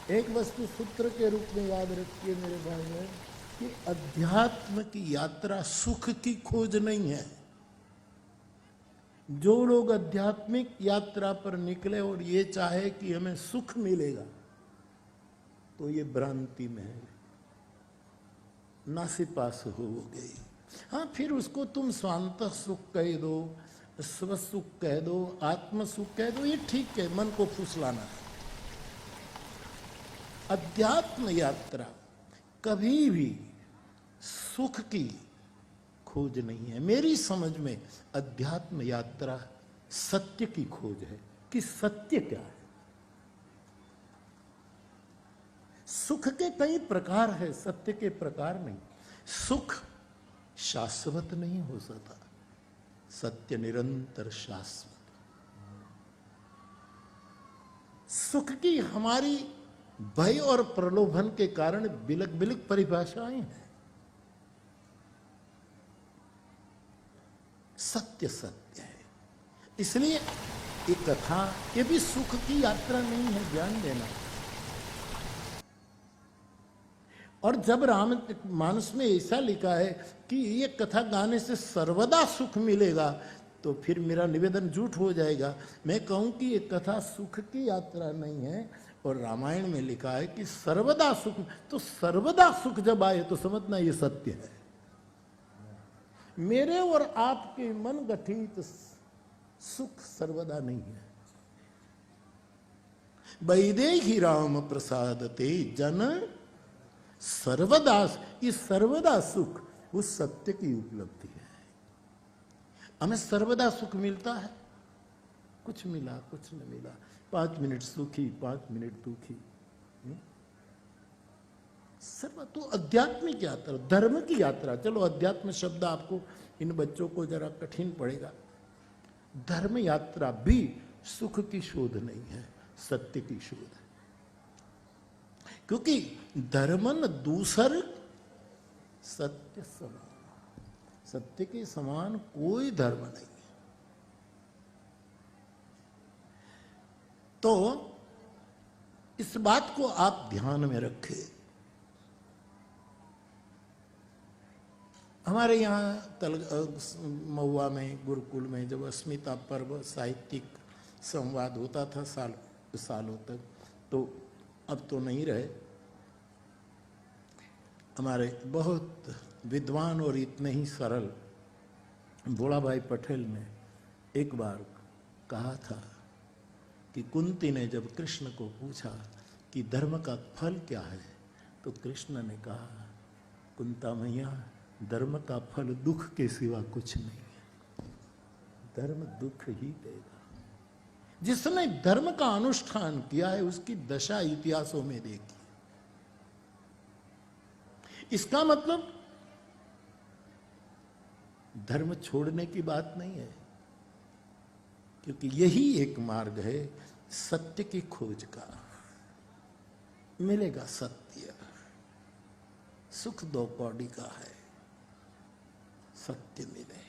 एक वस्तु सूत्र के रूप में याद रखिए मेरे भाइयों कि अध्यात्म की यात्रा सुख की खोज नहीं है। जो लोग आध्यात्मिक यात्रा पर निकले और ये चाहे कि हमें सुख मिलेगा, तो ये भ्रांति में है, नासिपास हो गई। हाँ, फिर उसको तुम स्वांत सुख कह दो, स्व सुख कह दो, आत्म सुख कह दो, ये ठीक है, मन को फुसलाना है। अध्यात्म यात्रा कभी भी सुख की खोज नहीं है। मेरी समझ में अध्यात्म यात्रा सत्य की खोज है कि सत्य क्या है। सुख के कई प्रकार है, सत्य के प्रकार नहीं। सुख शाश्वत नहीं हो सकता, सत्य निरंतर शाश्वत। सुख की हमारी भय और प्रलोभन के कारण बिलक बिलक परिभाषाएं हैं। सत्य सत्य है। इसलिए ये कथा, ये भी सुख की यात्रा नहीं है, ध्यान देना। और जब राममानस में ऐसा लिखा है कि ये कथा गाने से सर्वदा सुख मिलेगा, तो फिर मेरा निवेदन झूठ हो जाएगा। मैं कहूं कि ये कथा सुख की यात्रा नहीं है, और रामायण में लिखा है कि सर्वदा सुख। तो सर्वदा सुख जब आए तो समझना ये सत्य है। मेरे और आपके मन गठित सुख सर्वदा नहीं है। वैदेही राम प्रसादते जन सर्वदा, ये सर्वदा सुख उस सत्य की उपलब्धि है। हमें सर्वदा सुख मिलता है, कुछ मिला कुछ न मिला, 5 मिनट सुखी 5 मिनट दुखी। सर्व तो आध्यात्मिक यात्रा, धर्म की यात्रा। चलो अध्यात्म शब्द आपको, इन बच्चों को जरा कठिन पड़ेगा। धर्म यात्रा भी सुख की शोध नहीं है, सत्य की शोध है। क्योंकि धर्मन दूसर सत्य समान, सत्य के समान कोई धर्म नहीं है। तो इस बात को आप ध्यान में रखें। हमारे यहाँ महुआ में गुरुकुल में जब अस्मिता पर्व साहित्यिक संवाद होता था सालों तक, तो अब तो नहीं रहे। हमारे बहुत विद्वान और इतने ही सरल भोला भाई पटेल ने एक बार कहा था कि कुंती ने जब कृष्ण को पूछा कि धर्म का फल क्या है, तो कृष्ण ने कहा, कुंता मैया, धर्म का फल दुख के सिवा कुछ नहीं है। धर्म दुख ही देगा। जिसने धर्म का अनुष्ठान किया है उसकी दशा इतिहासों में देखी। इसका मतलब धर्म छोड़ने की बात नहीं है, क्योंकि यही एक मार्ग है सत्य की खोज का। मिलेगा सत्य, सुख 2 कौड़ी का है, सत्य मिले।